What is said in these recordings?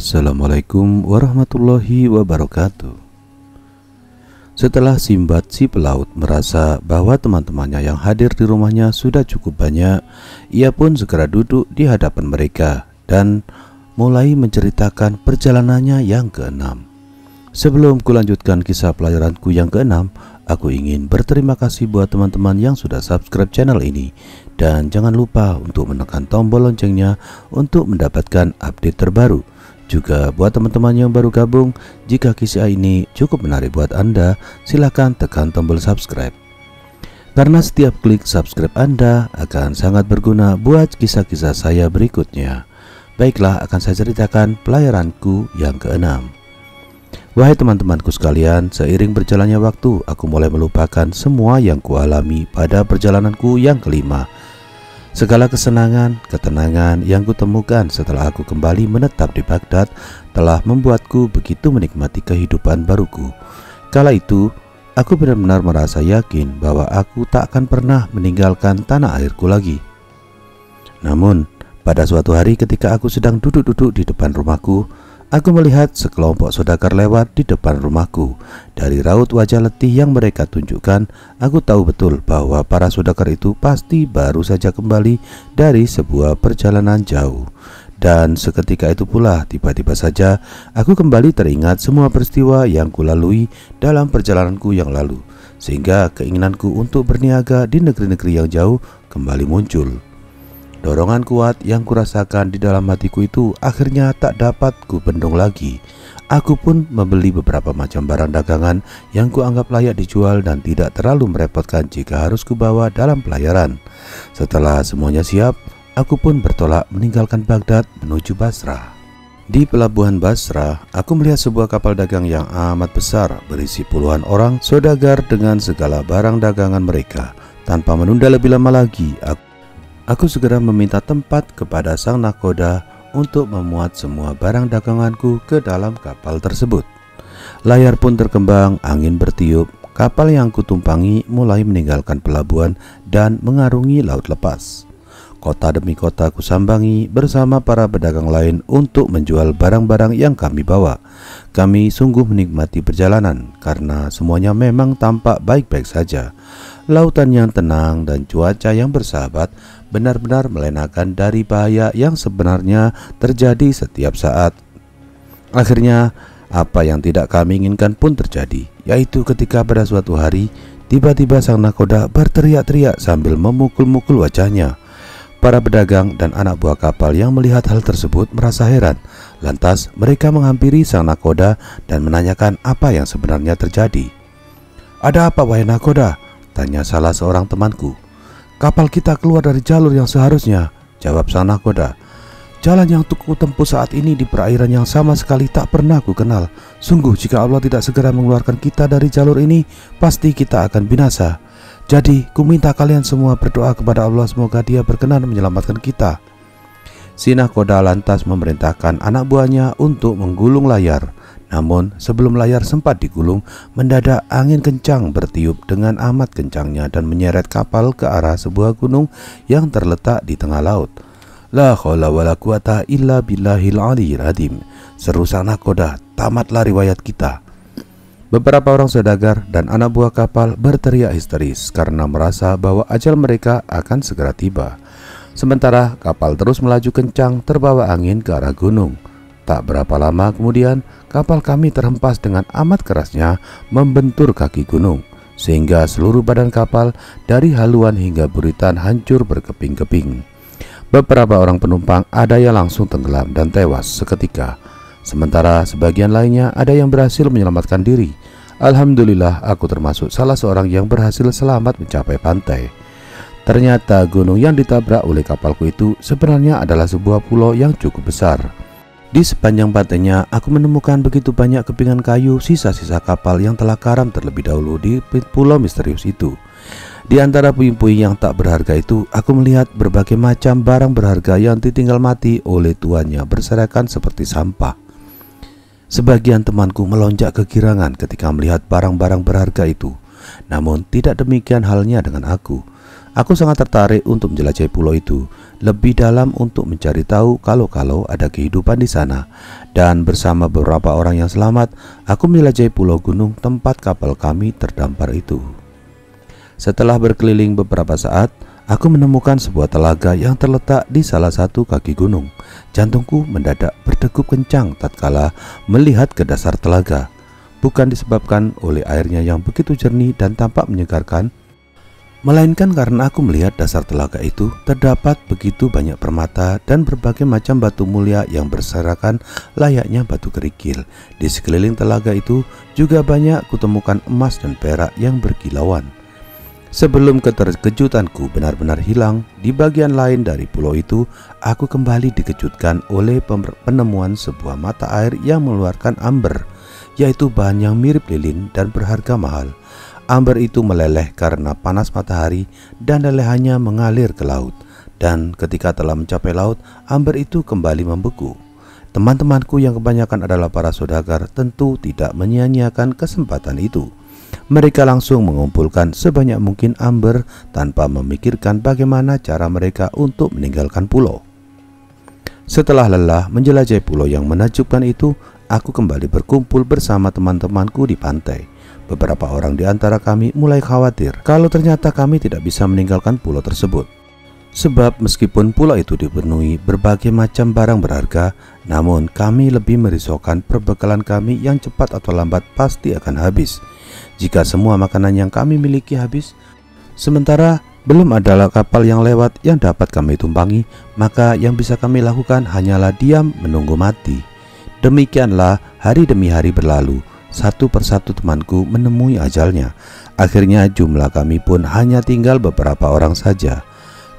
Assalamualaikum warahmatullahi wabarakatuh. Setelah Simbad si pelaut merasa bahwa teman-temannya yang hadir di rumahnya sudah cukup banyak, ia pun segera duduk di hadapan mereka dan mulai menceritakan perjalanannya yang keenam. Sebelum kulanjutkan kisah pelayaranku yang keenam, aku ingin berterima kasih buat teman-teman yang sudah subscribe channel ini. Dan jangan lupa untuk menekan tombol loncengnya untuk mendapatkan update terbaru. Juga buat teman-teman yang baru gabung, jika kisah ini cukup menarik buat Anda, silahkan tekan tombol subscribe. Karena setiap klik subscribe Anda akan sangat berguna buat kisah-kisah saya berikutnya. Baiklah, akan saya ceritakan pelayaranku yang keenam. Wahai teman-temanku sekalian, seiring berjalannya waktu, aku mulai melupakan semua yang kualami pada perjalananku yang kelima. Segala kesenangan, ketenangan yang kutemukan setelah aku kembali menetap di Baghdad telah membuatku begitu menikmati kehidupan baruku. Kala itu, aku benar-benar merasa yakin bahwa aku tak akan pernah meninggalkan tanah airku lagi. Namun, pada suatu hari ketika aku sedang duduk-duduk di depan rumahku, aku melihat sekelompok saudagar lewat di depan rumahku. Dari raut wajah letih yang mereka tunjukkan, aku tahu betul bahwa para saudagar itu pasti baru saja kembali dari sebuah perjalanan jauh. Dan seketika itu pula, tiba-tiba saja aku kembali teringat semua peristiwa yang kulalui dalam perjalananku yang lalu, sehingga keinginanku untuk berniaga di negeri-negeri yang jauh kembali muncul. Dorongan kuat yang kurasakan di dalam hatiku itu akhirnya tak dapat kubendung lagi. Aku pun membeli beberapa macam barang dagangan yang kuanggap layak dijual dan tidak terlalu merepotkan jika harus kubawa dalam pelayaran. Setelah semuanya siap, aku pun bertolak meninggalkan Baghdad menuju Basrah. Di pelabuhan Basrah, aku melihat sebuah kapal dagang yang amat besar berisi puluhan orang saudagar dengan segala barang dagangan mereka. Tanpa menunda lebih lama lagi, aku segera meminta tempat kepada sang nakoda untuk memuat semua barang daganganku ke dalam kapal tersebut. Layar pun terkembang, angin bertiup, kapal yang kutumpangi mulai meninggalkan pelabuhan dan mengarungi laut lepas. Kota demi kota kusambangi bersama para pedagang lain untuk menjual barang-barang yang kami bawa. Kami sungguh menikmati perjalanan karena semuanya memang tampak baik-baik saja. Lautan yang tenang dan cuaca yang bersahabat benar-benar melenakan dari bahaya yang sebenarnya terjadi setiap saat. Akhirnya, apa yang tidak kami inginkan pun terjadi, yaitu ketika pada suatu hari, tiba-tiba sang nakoda berteriak-teriak sambil memukul-mukul wajahnya. Para pedagang dan anak buah kapal yang melihat hal tersebut merasa heran. Lantas mereka menghampiri sang nakoda dan menanyakan apa yang sebenarnya terjadi. "Ada apa, wahai nakoda?" tanya salah seorang temanku. "Kapal kita keluar dari jalur yang seharusnya," jawab sang nakoda. "Jalan yang ku tempuh saat ini di perairan yang sama sekali tak pernah ku kenal. Sungguh jika Allah tidak segera mengeluarkan kita dari jalur ini, pasti kita akan binasa. Jadi ku minta kalian semua berdoa kepada Allah semoga Dia berkenan menyelamatkan kita." Si nakoda lantas memerintahkan anak buahnya untuk menggulung layar. Namun sebelum layar sempat digulung, mendadak angin kencang bertiup dengan amat kencangnya dan menyeret kapal ke arah sebuah gunung yang terletak di tengah laut. "La haula wala quwata illa billahil aliyyil azim," seru sang nakoda, "tamatlah riwayat kita." Beberapa orang saudagar dan anak buah kapal berteriak histeris karena merasa bahwa ajal mereka akan segera tiba. Sementara kapal terus melaju kencang terbawa angin ke arah gunung. Tak berapa lama kemudian, kapal kami terhempas dengan amat kerasnya membentur kaki gunung, sehingga seluruh badan kapal dari haluan hingga buritan hancur berkeping-keping. Beberapa orang penumpang ada yang langsung tenggelam dan tewas seketika. Sementara sebagian lainnya ada yang berhasil menyelamatkan diri. Alhamdulillah, aku termasuk salah seorang yang berhasil selamat mencapai pantai. Ternyata gunung yang ditabrak oleh kapalku itu sebenarnya adalah sebuah pulau yang cukup besar. Di sepanjang pantainya, aku menemukan begitu banyak kepingan kayu sisa-sisa kapal yang telah karam terlebih dahulu di pulau misterius itu. Di antara puing-puing yang tak berharga itu, aku melihat berbagai macam barang berharga yang ditinggal mati oleh tuannya berserakan seperti sampah. Sebagian temanku melonjak kegirangan ketika melihat barang-barang berharga itu. Namun tidak demikian halnya dengan aku. Aku sangat tertarik untuk menjelajahi pulau itu lebih dalam untuk mencari tahu kalau ada kehidupan di sana. Dan bersama beberapa orang yang selamat, aku menjelajahi pulau gunung tempat kapal kami terdampar itu. Setelah berkeliling beberapa saat, aku menemukan sebuah telaga yang terletak di salah satu kaki gunung. Jantungku mendadak berdegup kencang tatkala melihat ke dasar telaga. Bukan disebabkan oleh airnya yang begitu jernih dan tampak menyegarkan, melainkan karena aku melihat dasar telaga itu terdapat begitu banyak permata dan berbagai macam batu mulia yang berserakan layaknya batu kerikil. Di sekeliling telaga itu juga banyak kutemukan emas dan perak yang berkilauan. Sebelum keterkejutanku benar-benar hilang, di bagian lain dari pulau itu, aku kembali dikejutkan oleh penemuan sebuah mata air yang mengeluarkan amber, yaitu bahan yang mirip lilin dan berharga mahal. Amber itu meleleh karena panas matahari dan lelehannya mengalir ke laut. Dan ketika telah mencapai laut, amber itu kembali membeku. Teman-temanku yang kebanyakan adalah para saudagar tentu tidak menyia-nyiakan kesempatan itu. Mereka langsung mengumpulkan sebanyak mungkin amber tanpa memikirkan bagaimana cara mereka untuk meninggalkan pulau. Setelah lelah menjelajahi pulau yang menakjubkan itu, aku kembali berkumpul bersama teman-temanku di pantai. Beberapa orang di antara kami mulai khawatir kalau ternyata kami tidak bisa meninggalkan pulau tersebut. Sebab meskipun pulau itu dipenuhi berbagai macam barang berharga, namun kami lebih merisaukan perbekalan kami yang cepat atau lambat pasti akan habis. Jika semua makanan yang kami miliki habis, sementara belum ada kapal yang lewat yang dapat kami tumpangi, maka yang bisa kami lakukan hanyalah diam menunggu mati. Demikianlah hari demi hari berlalu. Satu persatu temanku menemui ajalnya. Akhirnya jumlah kami pun hanya tinggal beberapa orang saja.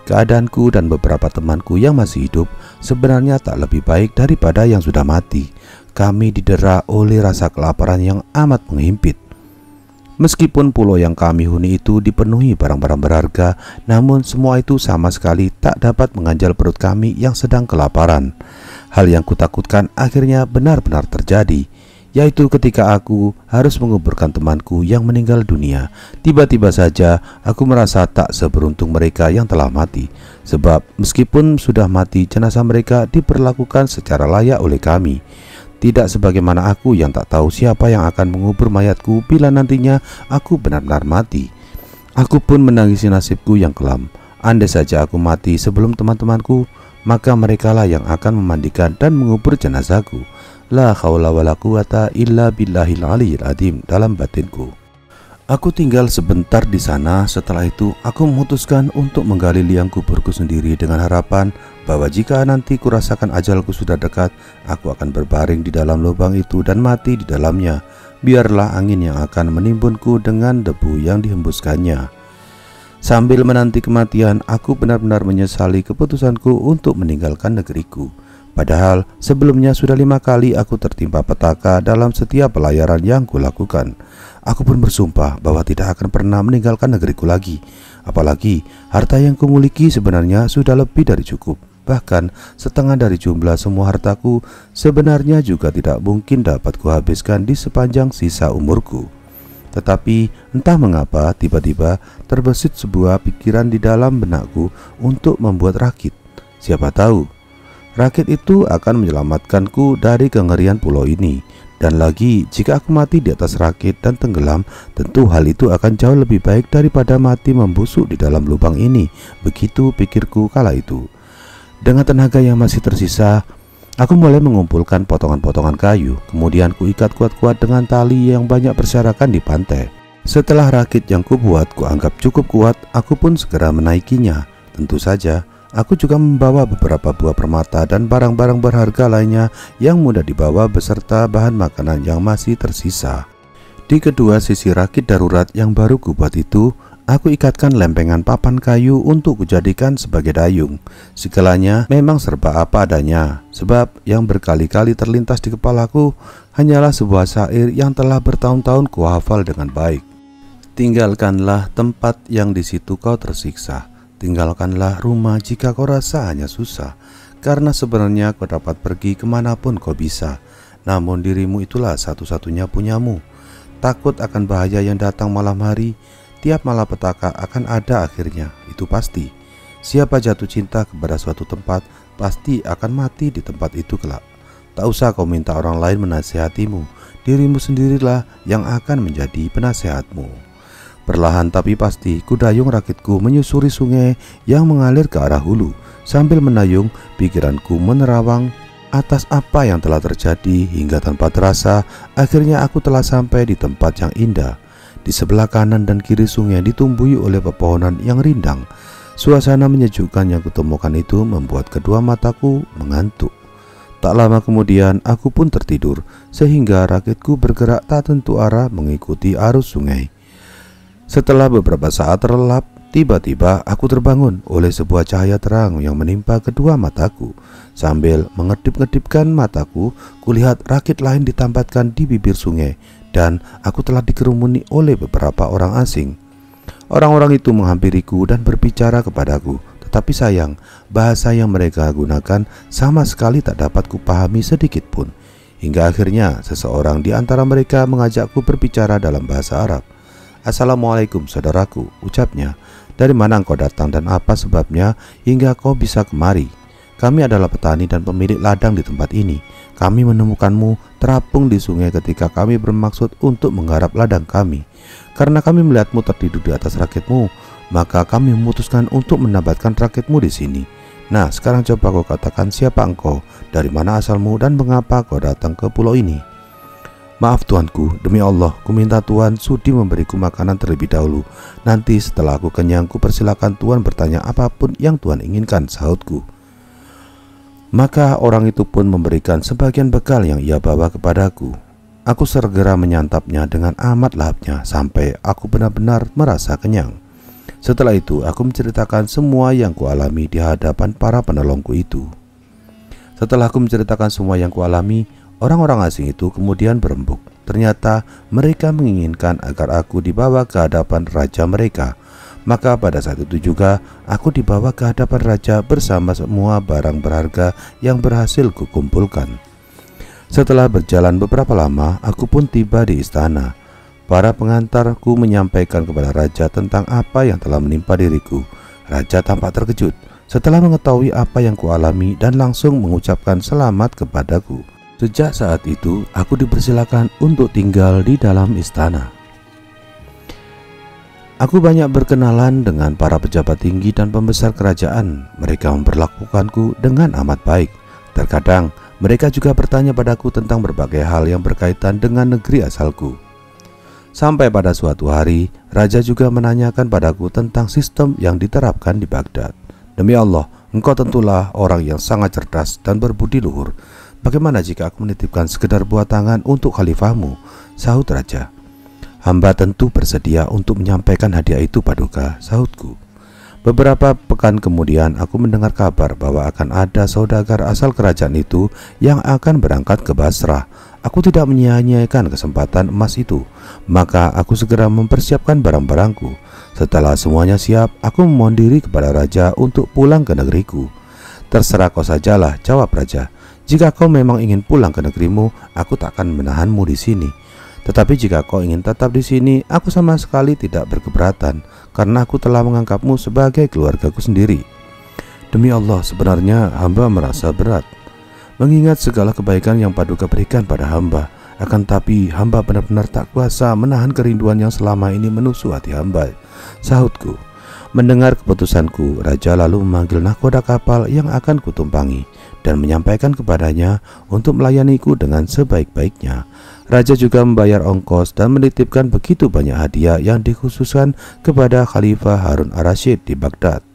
Keadaanku dan beberapa temanku yang masih hidup sebenarnya tak lebih baik daripada yang sudah mati. Kami didera oleh rasa kelaparan yang amat menghimpit. Meskipun pulau yang kami huni itu dipenuhi barang-barang berharga, namun semua itu sama sekali tak dapat mengganjal perut kami yang sedang kelaparan. Hal yang kutakutkan akhirnya benar-benar terjadi, yaitu ketika aku harus menguburkan temanku yang meninggal dunia. Tiba-tiba saja aku merasa tak seberuntung mereka yang telah mati, sebab meskipun sudah mati, jenazah mereka diperlakukan secara layak oleh kami. Tidak sebagaimana aku yang tak tahu siapa yang akan mengubur mayatku bila nantinya aku benar-benar mati. Aku pun menangisi nasibku yang kelam. Andai saja aku mati sebelum teman-temanku, maka merekalah yang akan memandikan dan mengubur jenazahku. La haula wala quwata illa billahil aliyyil azim dalam batinku. Aku tinggal sebentar di sana. Setelah itu aku memutuskan untuk menggali liang kuburku sendiri dengan harapan bahwa jika nanti kurasakan ajalku sudah dekat, aku akan berbaring di dalam lubang itu dan mati di dalamnya. Biarlah angin yang akan menimbunku dengan debu yang dihembuskannya. Sambil menanti kematian, aku benar-benar menyesali keputusanku untuk meninggalkan negeriku. Padahal sebelumnya sudah 5 kali aku tertimpa petaka dalam setiap pelayaran yang kulakukan. Aku pun bersumpah bahwa tidak akan pernah meninggalkan negeriku lagi. Apalagi harta yang kumiliki sebenarnya sudah lebih dari cukup. Bahkan setengah dari jumlah semua hartaku sebenarnya juga tidak mungkin dapat kuhabiskan di sepanjang sisa umurku. Tetapi entah mengapa tiba-tiba terbesit sebuah pikiran di dalam benakku untuk membuat rakit. Siapa tahu rakit itu akan menyelamatkanku dari kengerian pulau ini. Dan lagi, jika aku mati di atas rakit dan tenggelam, tentu hal itu akan jauh lebih baik daripada mati membusuk di dalam lubang ini. Begitu pikirku kala itu. Dengan tenaga yang masih tersisa, aku mulai mengumpulkan potongan-potongan kayu. Kemudian kuikat kuat-kuat dengan tali yang banyak berserakan di pantai. Setelah rakit yang kubuat kuanggap cukup kuat, aku pun segera menaikinya. Tentu saja aku juga membawa beberapa buah permata dan barang-barang berharga lainnya yang mudah dibawa beserta bahan makanan yang masih tersisa. Di kedua sisi rakit darurat yang baru kubuat itu, aku ikatkan lempengan papan kayu untuk kujadikan sebagai dayung. Segalanya memang serba apa adanya, sebab yang berkali-kali terlintas di kepalaku hanyalah sebuah syair yang telah bertahun-tahun kuhafal dengan baik. Tinggalkanlah tempat yang di situ kau tersiksa. Tinggalkanlah rumah jika kau rasa hanya susah, karena sebenarnya kau dapat pergi kemanapun kau bisa, namun dirimu itulah satu-satunya punyamu. Takut akan bahaya yang datang malam hari, tiap malapetaka akan ada akhirnya. itu pasti. Siapa jatuh cinta kepada suatu tempat, pasti akan mati di tempat itu kelak. Tak usah kau minta orang lain menasihatimu, dirimu sendirilah yang akan menjadi penasehatmu. Perlahan tapi pasti kudayung rakitku menyusuri sungai yang mengalir ke arah hulu. Sambil menayung, pikiranku menerawang atas apa yang telah terjadi hingga tanpa terasa, akhirnya aku telah sampai di tempat yang indah. Di sebelah kanan dan kiri sungai ditumbuhi oleh pepohonan yang rindang. Suasana menyejukkan yang kutemukan itu membuat kedua mataku mengantuk. Tak lama kemudian aku pun tertidur, sehingga rakitku bergerak tak tentu arah mengikuti arus sungai. Setelah beberapa saat terlelap, tiba-tiba aku terbangun oleh sebuah cahaya terang yang menimpa kedua mataku. Sambil mengedip-ngedipkan mataku, kulihat rakit lain ditempatkan di bibir sungai, dan aku telah dikerumuni oleh beberapa orang asing. Orang-orang itu menghampiriku dan berbicara kepadaku, tetapi sayang, bahasa yang mereka gunakan sama sekali tak dapat kupahami sedikit pun. Hingga akhirnya seseorang di antara mereka mengajakku berbicara dalam bahasa Arab. "Assalamualaikum saudaraku," ucapnya. "Dari mana engkau datang dan apa sebabnya hingga kau bisa kemari? Kami adalah petani dan pemilik ladang di tempat ini. Kami menemukanmu terapung di sungai ketika kami bermaksud untuk menggarap ladang kami. Karena kami melihatmu tertidur di atas rakitmu, maka kami memutuskan untuk menambatkan rakitmu di sini. Nah, sekarang coba kau katakan siapa engkau, dari mana asalmu, dan mengapa kau datang ke pulau ini?" "Maaf tuanku, demi Allah, ku minta Tuan sudi memberiku makanan terlebih dahulu. Nanti setelah aku kenyang, ku persilakan Tuan bertanya apapun yang Tuan inginkan," sahutku. Maka orang itu pun memberikan sebagian bekal yang ia bawa kepadaku. Aku segera menyantapnya dengan amat lahapnya sampai aku benar-benar merasa kenyang. Setelah itu aku menceritakan semua yang kualami di hadapan para penolongku itu. Setelah aku menceritakan semua yang kualami, orang-orang asing itu kemudian berembuk. Ternyata mereka menginginkan agar aku dibawa ke hadapan raja mereka. Maka pada saat itu juga aku dibawa ke hadapan raja bersama semua barang berharga yang berhasil kukumpulkan. Setelah berjalan beberapa lama, aku pun tiba di istana. Para pengantarku menyampaikan kepada raja tentang apa yang telah menimpa diriku. Raja tampak terkejut setelah mengetahui apa yang kualami dan langsung mengucapkan selamat kepadaku. Sejak saat itu, aku dipersilakan untuk tinggal di dalam istana. Aku banyak berkenalan dengan para pejabat tinggi dan pembesar kerajaan. Mereka memperlakukanku dengan amat baik. Terkadang mereka juga bertanya padaku tentang berbagai hal yang berkaitan dengan negeri asalku. Sampai pada suatu hari, raja juga menanyakan padaku tentang sistem yang diterapkan di Baghdad. "Demi Allah, engkau tentulah orang yang sangat cerdas dan berbudi luhur. Bagaimana jika aku menitipkan sekedar buah tangan untuk khalifahmu?" sahut raja. "Hamba tentu bersedia untuk menyampaikan hadiah itu paduka," sahutku. Beberapa pekan kemudian aku mendengar kabar bahwa akan ada saudagar asal kerajaan itu yang akan berangkat ke Basrah. Aku tidak menyia-nyiakan kesempatan emas itu, maka aku segera mempersiapkan barang-barangku. Setelah semuanya siap, aku memohon diri kepada raja untuk pulang ke negeriku. "Terserah kau sajalah," jawab raja. "Jika kau memang ingin pulang ke negerimu, aku tak akan menahanmu di sini. Tetapi jika kau ingin tetap di sini, aku sama sekali tidak berkeberatan, karena aku telah menganggapmu sebagai keluargaku sendiri." "Demi Allah, sebenarnya hamba merasa berat mengingat segala kebaikan yang paduka berikan pada hamba. Akan tapi hamba benar-benar tak kuasa menahan kerinduan yang selama ini menusuk hati hamba," sahutku. Mendengar keputusanku, raja lalu memanggil nahkoda kapal yang akan kutumpangi dan menyampaikan kepadanya untuk melayaniku dengan sebaik-baiknya. Raja juga membayar ongkos dan menitipkan begitu banyak hadiah yang dikhususkan kepada Khalifah Harun ar-Rasyid di Baghdad.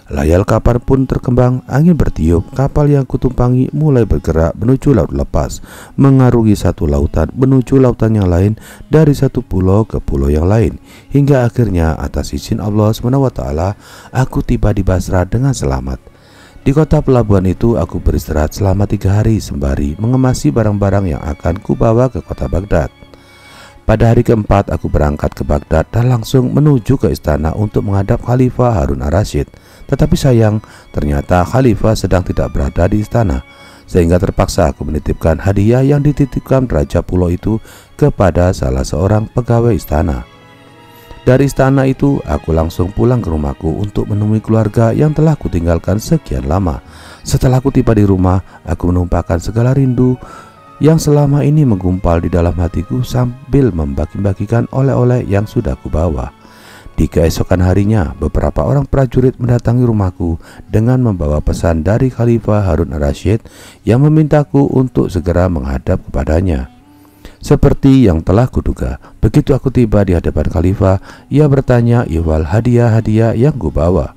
Layar kapal pun terkembang, angin bertiup, kapal yang kutumpangi mulai bergerak menuju laut lepas, mengarungi satu lautan menuju lautan yang lain, dari satu pulau ke pulau yang lain, hingga akhirnya atas izin Allah SWT aku tiba di Basrah dengan selamat. Di kota pelabuhan itu aku beristirahat selama 3 hari sembari mengemasi barang-barang yang akan kubawa ke kota Baghdad. Pada hari keempat aku berangkat ke Baghdad dan langsung menuju ke istana untuk menghadap Khalifah Harun ar-Rasyid. Tetapi sayang, ternyata Khalifah sedang tidak berada di istana, sehingga terpaksa aku menitipkan hadiah yang dititipkan raja pulau itu kepada salah seorang pegawai istana. Dari istana itu, aku langsung pulang ke rumahku untuk menemui keluarga yang telah kutinggalkan sekian lama. Setelah aku tiba di rumah, aku menumpahkan segala rindu yang selama ini menggumpal di dalam hatiku sambil membagi-bagikan oleh-oleh yang sudah kubawa. Di keesokan harinya, beberapa orang prajurit mendatangi rumahku dengan membawa pesan dari Khalifah Harun ar-Rasyid yang memintaku untuk segera menghadap kepadanya. Seperti yang telah kuduga, begitu aku tiba di hadapan Khalifah, ia bertanya ihwal hadiah-hadiah yang kubawa.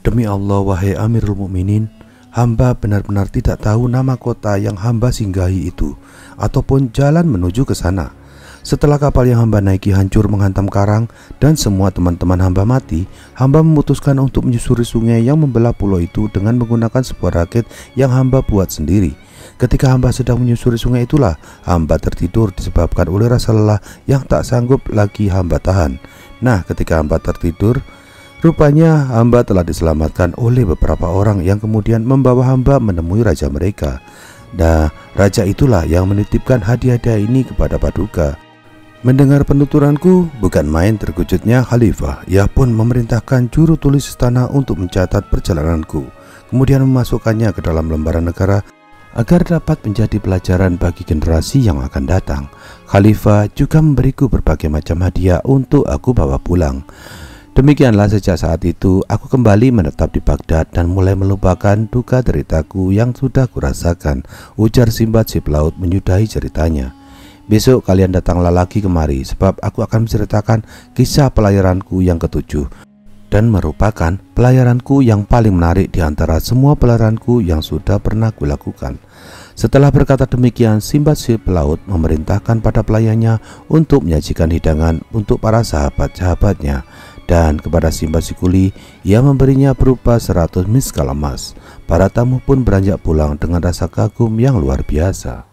Demi Allah, wahai Amirul Mukminin, hamba benar-benar tidak tahu nama kota yang hamba singgahi itu, ataupun jalan menuju ke sana. Setelah kapal yang hamba naiki hancur menghantam karang dan semua teman-teman hamba mati, hamba memutuskan untuk menyusuri sungai yang membelah pulau itu dengan menggunakan sebuah rakit yang hamba buat sendiri. Ketika hamba sedang menyusuri sungai itulah hamba tertidur disebabkan oleh rasa lelah yang tak sanggup lagi hamba tahan. Nah, ketika hamba tertidur, rupanya hamba telah diselamatkan oleh beberapa orang yang kemudian membawa hamba menemui raja mereka. Nah, raja itulah yang menitipkan hadiah-hadiah ini kepada Paduka. Mendengar penuturanku, bukan main terkejutnya Khalifah. Ia pun memerintahkan juru tulis istana untuk mencatat perjalananku, kemudian memasukkannya ke dalam lembaran negara agar dapat menjadi pelajaran bagi generasi yang akan datang. Khalifah juga memberiku berbagai macam hadiah untuk aku bawa pulang. Demikianlah sejak saat itu aku kembali menetap di Baghdad dan mulai melupakan duka deritaku yang sudah kurasakan, ujar Simbad si pelaut menyudahi ceritanya. Besok kalian datanglah lagi kemari, sebab aku akan menceritakan kisah pelayaranku yang ketujuh, dan merupakan pelayaranku yang paling menarik di antara semua pelayaranku yang sudah pernah kulakukan. Setelah berkata demikian, Simbad si pelaut memerintahkan pada pelayannya untuk menyajikan hidangan untuk para sahabat-sahabatnya, dan kepada Simbad si kuli ia memberinya berupa 100 miskal emas. Para tamu pun beranjak pulang dengan rasa kagum yang luar biasa.